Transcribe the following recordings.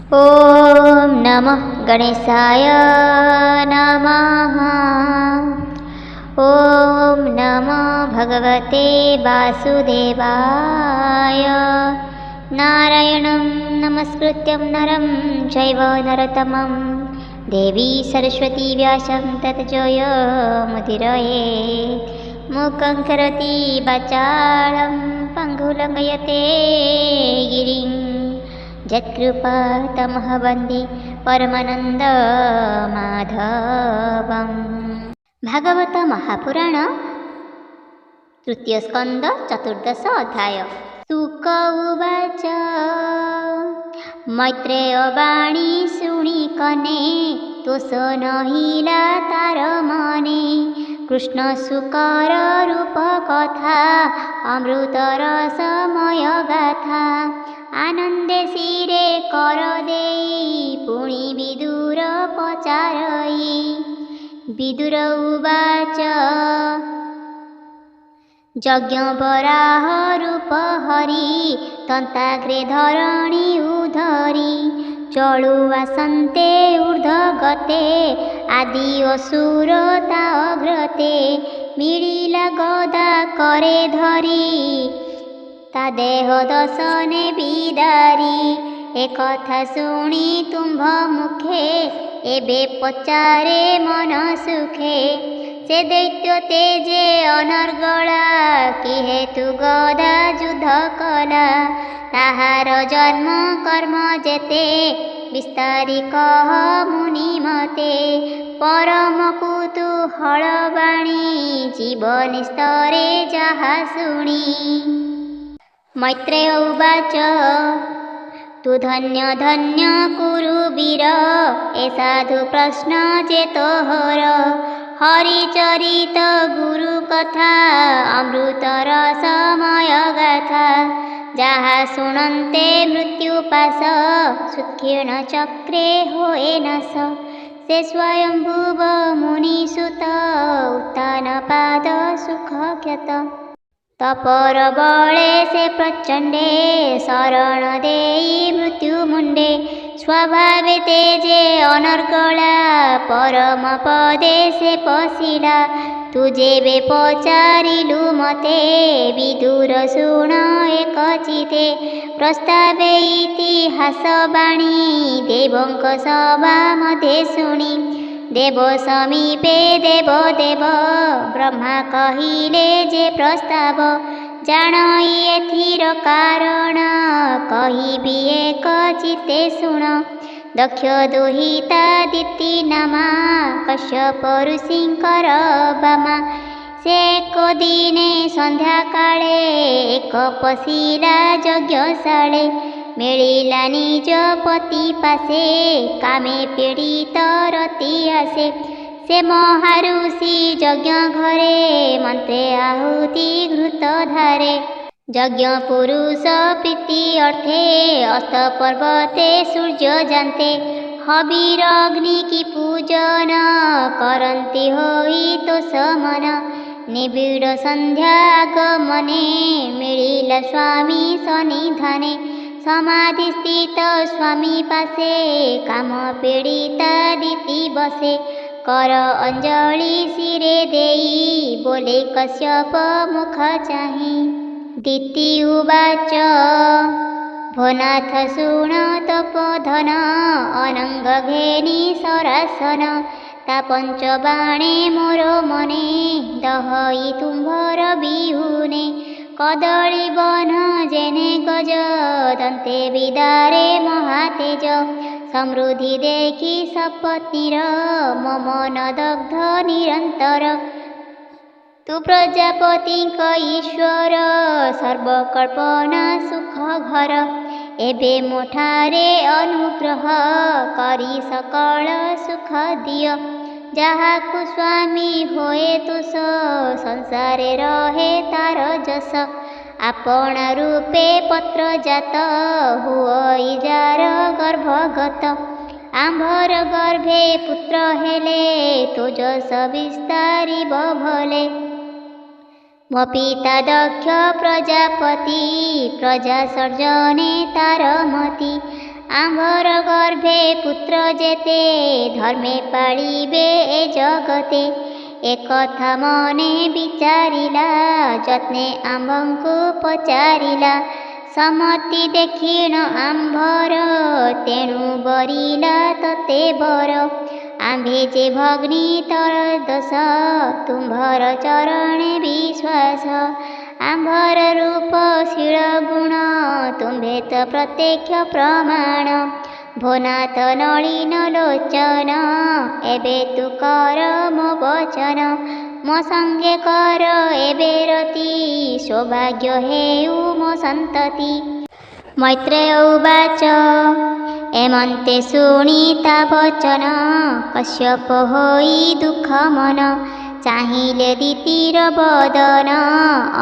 ॐ नमः गणेशाय नमः। ॐ नमो भगवते वासुदेवाय। नारायणं नमस्कृत्यं नरं चैव नरोत्तमं देवी सरस्वती व्यासं ततो मुदीरये। मूकं करोति वाचालं पङ्गुलङ्घयते गिरिं यत्कृपातमः वन्दे परमानन्दमाधवम्। भागवत महापुराण तृतीय स्कंद चतुर्दश अध्याय। शुक उवाच मैत्रेय वाणी शुणी कने तोष नहिला तार मने। कृष्ण शुकर रूप कथा अमृतर समय गाथा। आनंदे शिरे कर देई पुणी विदुर पचारई। विदुर उवाच यज्ञ वराह रूप हरि तन्ताग्रे धरणी उधरी। चलु आसन्ते ऊर्ध्व गते आदि असुर ता अग्रते। मिलिला गदा करे धरी ता देह दशने बिदारी। एकथा शुणी तुम्भ मुखे एबे पचारे मन सुखे। से दैत्य तेजे अनर्गला कि हेतु गदा युद्ध कला। ताहार जन्म कर्म जेते विस्तारी कह मुनि मते। परम कुतूहल बाणी जीवन स्तरे जहा शुणी। मैत्रेय उवाच तु धन्य धन्य कुरु वीर ए साधु प्रश्न चेतोहर। हरिचरित गुरु कथा अमृतर समय गाथा। जहा शुणन्ते मृत्यु पाश सुक्षीण चक्रे होए नाश। से स्वयंभुव मुनिसुत उत्तान पाद सुख ख्यात। तपर बळे से प्रचंडे शरण देई मृत्यु मुंडे। स्वभावे तेजे अनर्गला परम पदे से पशिला। तु जेबे पचारिलु मते विदुर शुण एक चिते। प्रस्तावे इतिहास बाणी देवंक सभा मध्ये शुणी। देव समीपे देव देव ब्रह्मा कहिले जे प्रस्ताव। जाणई एथिर कारण कहिबी एक चिते शुण। दक्ष दुहिता दिति नामा कश्यप ऋषिंकर बामा। से एक दिने संध्या काले एक पशिला यज्ञशाळे। मिलिला निज पति पासे कामे पीड़ित रति आसे। से महाऋषि यज्ञ घरे मंत्रे आहुति घृत धारे। यज्ञ पुरुष प्रीति अर्थे अस्त पर्वते सूर्य जानते। हबीर अग्नि की पूजन करन्ति होई तो समन। निबिड़ संध्या आगमने मिलिला स्वामी सन्निधाने। समाधि स्थित स्वामी पासे काम पीड़िता दिति बसे। कर अंजलि शिरे देई बोले कश्यप मुख चाहि। दिति उवाच भोनाथ शुण तपोधन अनंग घेनी सरासन। ता पंचबाणे मोर मने दहई तुम्भर बिहुने। कदली बन जेने गज दन्ते विदारे महातेज। समृद्धि देखी सपत्नीर मम मन दग्ध निरंतर। तु प्रजापति ईश्वर सर्वकल्पना सुख घर। एबे मोठारे अनुग्रह करी सकल सुख दिय। ଯାହାକୁ ସ୍ୱାମୀ ହୋଏ ତୁଷ ସଂସାରେ ରହେ ତାର ଯଶ। ଆପଣା ରୂପେ ପତ୍ର ଜାତ ହୁଅଇ ଯାର ଗର୍ଭଗତ। ଆମ୍ଭର ଗର୍ଭେ ପୁତ୍ର ହେଲେ ତୋ ଯଶ ବିସ୍ତାରିବ ଭଲେ। ମୋ ପିତା ଦକ୍ଷ ପ୍ରଜାପତି ପ୍ରଜା ସର୍ଜନେ ତାର ମତି। ଆମ୍ଭର ଗର୍ଭେ ପୁତ୍ର ଯେତେ ଧର୍ମେ ପାଳିବେ ଏ ଜଗତେ। ଏକଥା ମନେ ବିଚାରିଲା ଯତ୍ନେ ଆମ୍ଭଙ୍କୁ ପଚାରିଲା। ସମତି ଦେଖିଣ ଆମ୍ଭର ତେଣୁ ବରିଲା ତତେ ବର। ଆମ୍ଭେ ଯେ ଭଗ୍ନି ତର ଦୋଷ ତୁମ୍ଭର ଚରଣେ ବିଶ୍ୱାସ। ଆମ୍ଭର ରୂପ ଶୀଳ ଗୁଣ ତୁମ୍ଭେ ତ ପ୍ରତ୍ୟକ୍ଷ ପ୍ରମାଣ। ଭୋନାଥ ନଳିନ ଲୋଚନ ଏବେ ତୁ କର ମୋ ବଚନ। ମୋ ସଙ୍ଗେ କର ଏବେ ରତି ସୌଭାଗ୍ୟ ହେଉ ମୋ ସନ୍ତତି। ମୈତ୍ରେୟ ଉବାଚ ଏମନ୍ତେ ଶୁଣି ତା ବଚନ କଶ୍ୟପ ହୋଇ ଦୁଃଖ ମନ। ଚାହିଁଲେ ଦିତିର ବଦନ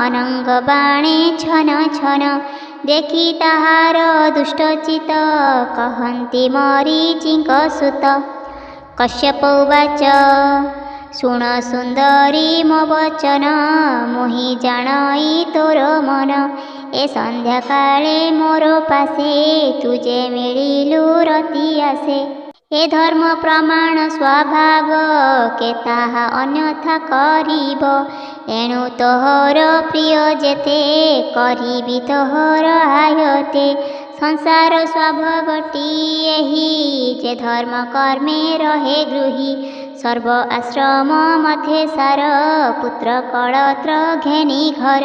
ଅନଙ୍ଗ ବାଣେ ଛନ ଛନ। ଦେଖି ତାହାର ଦୁଷ୍ଟଚିତ କହନ୍ତି ମରିଚିଙ୍କ ସୁତ। କଶ୍ୟପ ଉବାଚ ଶୁଣ ସୁନ୍ଦରୀ ମୋ ବଚନ ମୁହିଁ ଜାଣଇ ତୋର ମନ। ଏ ସନ୍ଧ୍ୟା କାଳେ ମୋର ପାଶେ ତୁ ଯେ ମିଳିଲୁ ରତି ଆସେ। ଏ ଧର୍ମ ପ୍ରମାଣ ସ୍ୱଭାବ କେ ତାହା ଅନ୍ୟଥା କରିବ। ଏଣୁ ତୋହର ପ୍ରିୟ ଯେତେ କରିବି ତୋହର ଆୟତେ। ସଂସାର ସ୍ୱଭାବଟି ଏହି ଯେ ଧର୍ମ କର୍ମେ ରହେ ଗୃହୀ। ସର୍ବ ଆଶ୍ରମ ମଧ୍ୟେ ସାର ପୁତ୍ର କଳତ୍ର ଘେନି ଘର।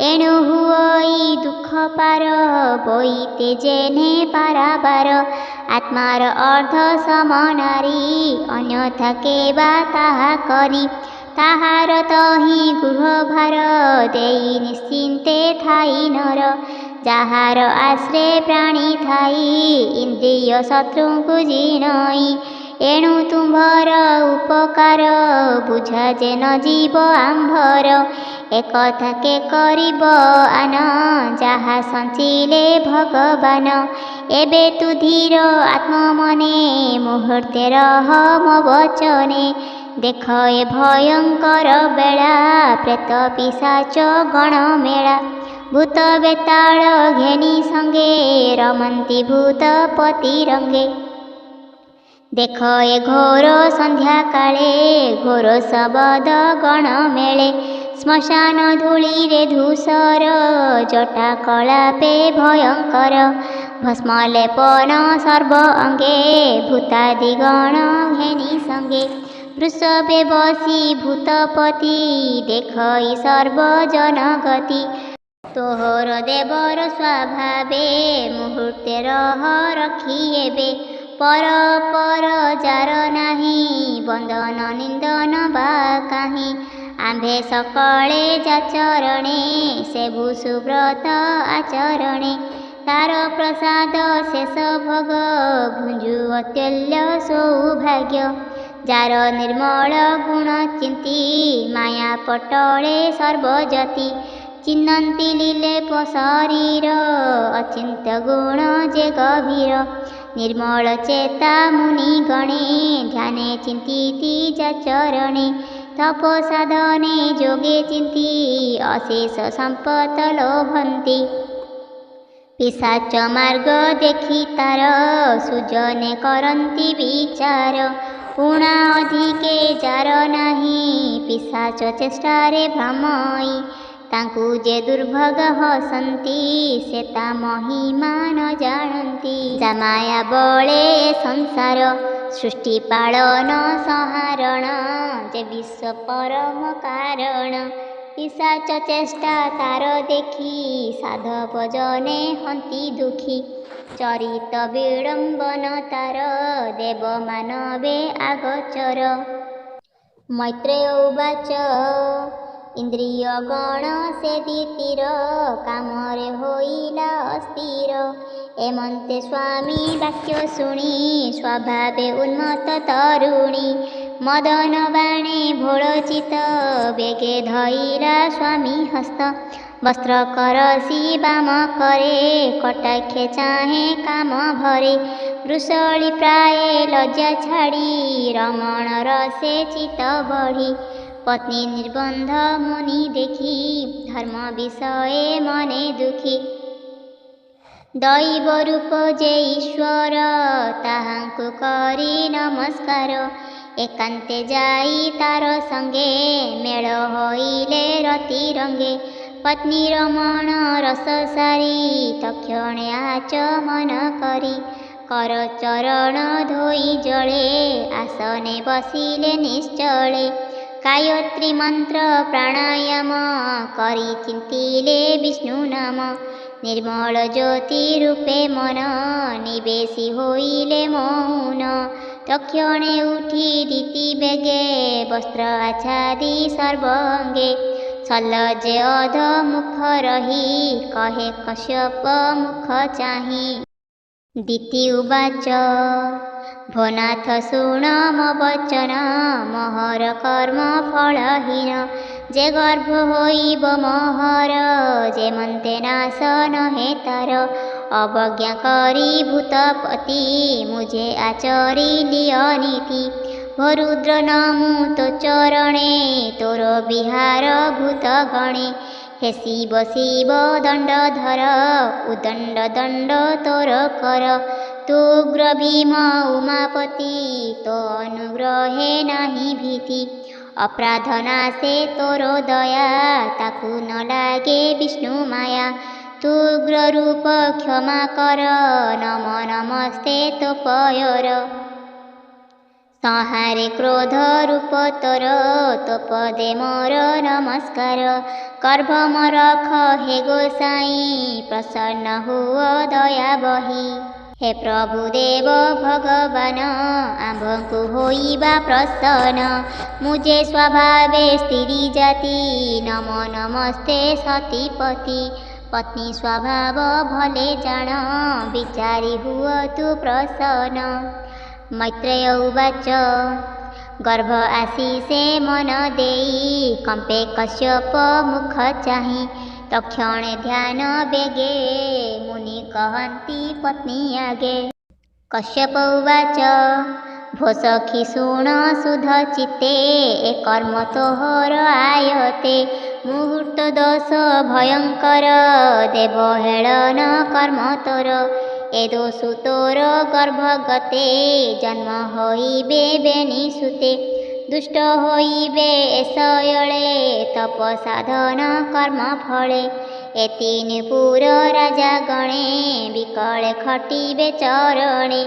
ଏଣୁ ହୁଅଇ ଦୁଃଖ ପାର ବୋଇତେ ଜେନେ ପାରାବାର। ଆତ୍ମାର ଅର୍ଦ୍ଧ ସମନାରୀ ଅନ୍ୟଥା କେବା ତାହା କରି। ତାହାର ତହିଁ ଗୃହଭାର ଦେଇ ନିଶ୍ଚିନ୍ତେ ଥାଇ ନର। ଯାହାର ଆଶ୍ରେ ପ୍ରାଣୀ ଥାଇ ଇନ୍ଦ୍ରିୟ ଶତ୍ରୁଙ୍କୁ ଜିଣଇ। ଏଣୁ ତୁମ୍ଭର ଉପକାର ବୁଝା ଯେ ନ ଯିବ ଆମ୍ଭର। ଏକଥା କେ କରିବ ଆନ ଯାହା ସଞ୍ଚିଲେ ଭଗବାନ। ଏବେ ତୁ ଧୀର ଆତ୍ମମନେ ମୁହୂର୍ତ୍ତେ ରହ ମୋ ବଚନେ। ଦେଖ ଏ ଭୟଙ୍କର ବେଳା ପ୍ରେତ ପିଶାଚ ଗଣ ମେଳା। ଭୂତ ବେତାଳ ଘେନି ସଙ୍ଗେ ରମନ୍ତି ଭୂତ ପତି ରଙ୍ଗେ। ଦେଖ ଏ ଘୋର ସନ୍ଧ୍ୟା କାଳେ ଘୋର ଶବଦ ଗଣ ମେଳେ। ଶ୍ମଶାନ ଧୂଳିରେ ଧୂସର ଜଟା କଳାପେ ଭୟଙ୍କର। ଭସ୍ମ ଲେପନ ସର୍ବ ଅଙ୍ଗେ ଭୂତାଦି ଗଣ ଘେନି ସଙ୍ଗେ। ବୃଷଭେ ବସି ଭୂତପତି ଦେଖଇ ସର୍ବଜନ ଗତି। ତୋହର ଦେବର ସ୍ୱଭାବେ ମୁହୂର୍ତ୍ତେ ରହ ରଖି ଏବେ। ପର ପର ଯାର ନାହିଁ ବନ୍ଦନ ନିନ୍ଦନ ବା କାହିଁ। ଆମ୍ଭେ ସକଳେ ଯାଚରଣେ ସେବୁ ସୁବ୍ରତ ଆଚରଣେ। ତାର ପ୍ରସାଦ ଶେଷ ଭୋଗ ଭୁଞ୍ଜୁ ଅତ୍ୟଲ୍ୟ ସୌଭାଗ୍ୟ। ଯାର ନିର୍ମଳ ଗୁଣ ଚିନ୍ତି ମାୟା ପଟଳେ ସର୍ବଜତି। ଚିହ୍ନନ୍ତି ଲିଲେପ ଶରୀର ଅଚିନ୍ତ୍ୟ ଗୁଣ ଯେ ଗଭୀର। ନିର୍ମଳ ଚେତା ମୁନି ଗଣେ ଧ୍ୟାନେ ଚିନ୍ତିତି ଯାଚରଣେ। ତପ ସାଧନେ ଯୋଗେ ଚିନ୍ତି ଅଶେଷ ସମ୍ପତ ଲୋଭନ୍ତି। ପିଶାଚ ମାର୍ଗ ଦେଖି ତାର ସୁଜନେ କରନ୍ତି ବିଚାର। ଊଣା ଅଧିକେ ଯାର ନାହିଁ ପିଶାଚ ଚେଷ୍ଟାରେ ଭ୍ରମଇ। ତାଙ୍କୁ ଯେ ଦୁର୍ଭଗ ହସନ୍ତି ସେ ତା ମହିମା ନ ଜାଣନ୍ତି। ଯା ମାୟା ବଳେ ଏ ସଂସାର ସୃଷ୍ଟି ପାଳନ ସଂହାରଣ। ଯେ ବିଶ୍ୱ ପରମ କାରଣ ପିଶାଚ ଚେଷ୍ଟା ତାର ଦେଖି ସାଧବ ଜନେ ହନ୍ତି ଦୁଃଖୀ। ଚରିତ ବିଡ଼ମ୍ବନ ତାର ଦେବ ମାନବେ ଆଗଚର। ମୈତ୍ରେୟ ଉବାଚ ଇନ୍ଦ୍ରିୟ ଗଣ ସେ ଦିତିର କାମରେ ହୋଇଲା ଅସ୍ଥିର। ଏମନ୍ତେ ସ୍ୱାମୀ ବାକ୍ୟ ଶୁଣି ସ୍ୱଭାବେ ଉନ୍ମତ୍ତ ତରୁଣୀ। ମଦନ ବାଣେ ଭୋଳଚିତ ବେଗେ ଧଇଲା ସ୍ୱାମୀ ହସ୍ତ। ବସ୍ତ୍ର କରସି ବାମ କରେ କଟାକ୍ଷେ ଚାହେଁ କାମ ଭରେ। ବୃଷଳି ପ୍ରାୟ ଲଜ୍ଜା ଛାଡ଼ି ରମଣ ରସେ ଚିତ ବଢ଼ି। ପତ୍ନୀ ନିର୍ବନ୍ଧ ମୁନି ଦେଖି ଧର୍ମ ବିଷয়ে ମନେ ଦୁଃଖୀ। दैव रूप जे ईश्वर ताहांकु करी नमस्कार। एकांते जाई तार संगे मेल होइले रति रंगे। पत्नी रमण रस सारी तक्षणे आचमन करी। कर चरण धोई जले आसने बसिले निश्चले। गायत्री मंत्र प्राणायाम करी चिंतिले विष्णु नाम। निर्मल ज्योति रूपे मन निवेशी होइले मौन। तक्षणे उठी दीति बेगे वस्त्र आच्छादी सर्वांगे। सल्लजे अध मुख रही कहे कश्यप मुख चाही। दीति उवाच भोनाथ शुण मो वचन मोहर कर्म फलहीन। जे गर्भ होइब मोहर जे मन्ते नाश नहे तार। अवज्ञा करी भूतपति मुझे आचरी लिय नीति। भरुद्र नमु तो चरणे तोर विहार भूत गणे। हे शिव शिव दण्डधर उदण्ड दण्ड तोर कर। तू उग्र भीम उमापति तो अनुग्रहे नाही भीति। अपराध नाशे तोर दया ताकू न लागे विष्णु माया। तू उग्र रूप क्षमा कर नमो नमस्ते तो पयर। संहारे क्रोध रूप तोर तो पदे मोर नमस्कार। गर्भ मरख हे गोसाई प्रसन्न हुओ दया बही। हे प्रभु देव भगवान आम्भଙ୍କୁ होइबा प्रसन्न। मुझे स्वभावे स्त्री जाति नमो नमस्ते सतीपति। पत्नी स्वभाव भले जान विचारी हुओ तू प्रसन्न। मैत्रेय उवाच गर्भ आशीषे मन देई कंपे कश्यप मुख चाही। तक्षणे ध्यान बेगे मुनि कहन्ति पत्नी आगे। कश्यप उवाच भो सखी शुण शुद्ध चित्ते ए कर्म तोहर आयते। मुहूर्त दोष भयंकर देव हेळन कर्म तोर। ए दोषु तोर गर्भगते जन्म होइबे बेनी सुते। दुष्ट होइबे एसयळे तप साधन कर्म फले। ए तीन पुर राजा गणे विकले खटिबे चरणे।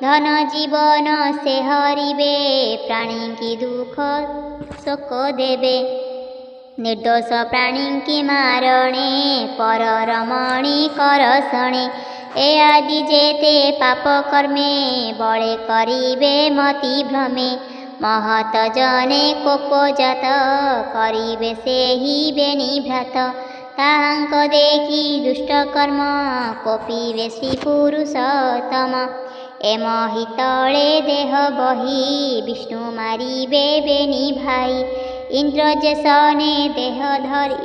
धन जीवन से हरिबे प्राणी की दुख शोक देबे। निर्दोष प्राणी की मारणे पर रमणी करसणे। ए आदि जेते पाप कर्मे बळे करिबे मति भ्रमे। महत जने कोप जात करिबे सेहि बेनी भ्रात। ताहांक देखि दुष्ट कर्म कोपिबे श्री पुरुषोत्तम। ए मही तळे देह बही विष्णु मारिबे बेनी भाई। इंद्र जेसने देह धरी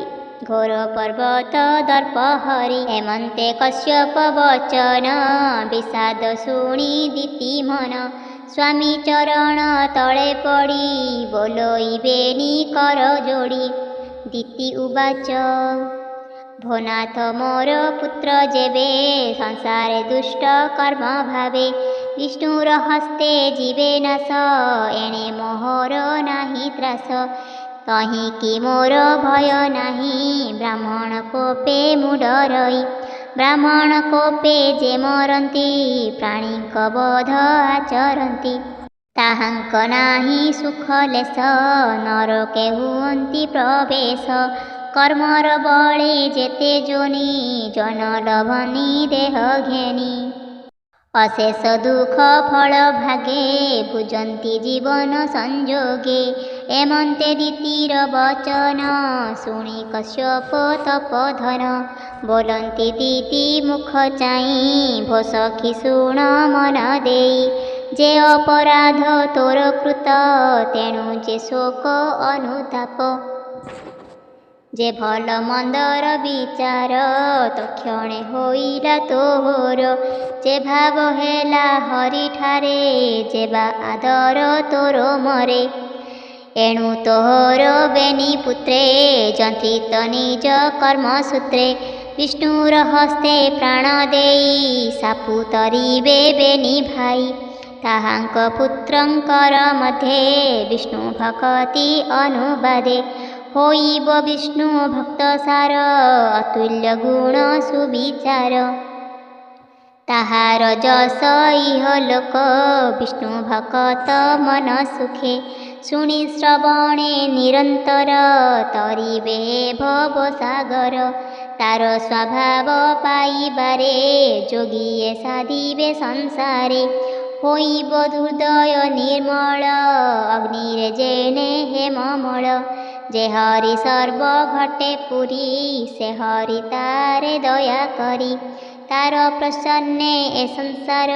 घोर पर्वत दर्प हरि। हेमंते कश्यप वचन विषाद शुणी दीति मन। स्वामी चरण तले पड़ी बोलोइबेनी कर जोड़ी। दीति उवाच भोनाथ मोर पुत्र जेबे संसारे दुष्ट कर्म भावे। विष्णुर हस्ते जीवे नाश एणे मोहर नाही त्रास। तहीं कि मोर भय नाही ब्राह्मण कोपे मुडरई। ब्राह्मण कोपे जे मरंती प्राणीक बोध आचरंती। ताहांक नाही सुख लेश नरके हुअंती प्रवेश। कर्मर बळे जेते जोनी जन लभनी देह घेनी। अशेष दुख फल भागे भुजंती जीवन संजोगे। एमंते दीतिर वचन शुणी कश्यप तपधन। बोलंती दीति मुख चाई भो सखी शुण मन देई। जे अपराध तोर कृत तेणु जे शोक अनुताप। जे भल मंदर विचार तक्षणे होइला तोर। जे भाव हेला हरि ठारे जेबा आदर तोर मरे। एणु तोहर बेनी पुत्रे जंत्रित निज कर्म सूत्रे। विष्णुर हस्ते प्राण देई सापु तरिबे बेनी भाई ताहांक पुत्रंकर मध्ये विष्णु भक्ति अनुवादे होइब विष्णु भक्त सार अतुल्य गुण सुविचार ताहार जस इह लोक विष्णु भक्त मन सुखे शुणी श्रवणे निरंतर तरिबे भव सागर तार स्वभाव पाइबारे जोगिए साधिबे संसारे होइब हृदय निर्मल अग्निरे जेने हेममल जे हरि सर्व घटे पुरी से हरि तारे दया करी तार प्रसन्ने ए संसार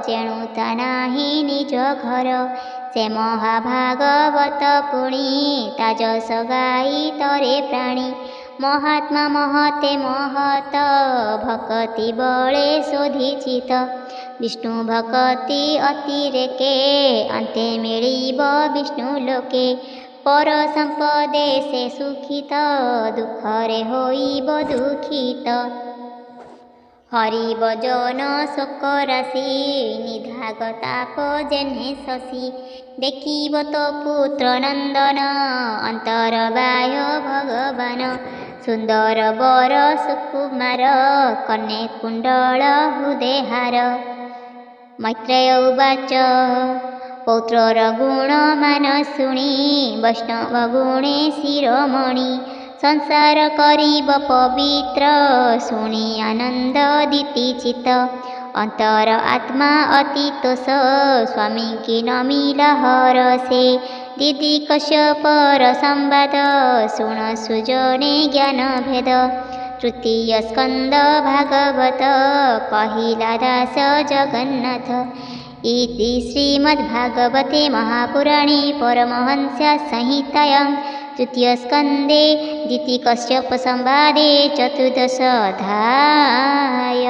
जेणु ता नाही निज घर से महाभागवत पुणी ता जस गाई तरे प्राणी महात्मा महते महत भक्ति बळे शोधिचित विष्णु भक्ति अतिरेके अन्ते मिलिब विष्णु लोके पर संपदे से सुखित दुखरे होइब दुखित हरि भजन शोक राशि निधाग ताप जेने शशि देखिब तो पुत्र नंदन अंतर बाह्य भगवान सुंदर वर सुकुमार कन्ये कुंडल हृदय हार मैत्रेय उवाच पौत्रर गुण मान शुणी वैष्णव गुणे शिरोमणि संसार करिब पवित्र शुणी आनंद दीति चित्त अंतर आत्मा अति तोष स्वामी की नमिला हरसे दीदी कश्यपर संवाद शुण सुजने ज्ञान भेद तृतीय स्कंद भागवत पहिला दास जगन्नाथ इति श्रीमद्भागवते महापुराणे परमहंस्या संहितायां तृतीयस्कन्धे दिति कश्यप संवादे चतुर्दश अध्याय।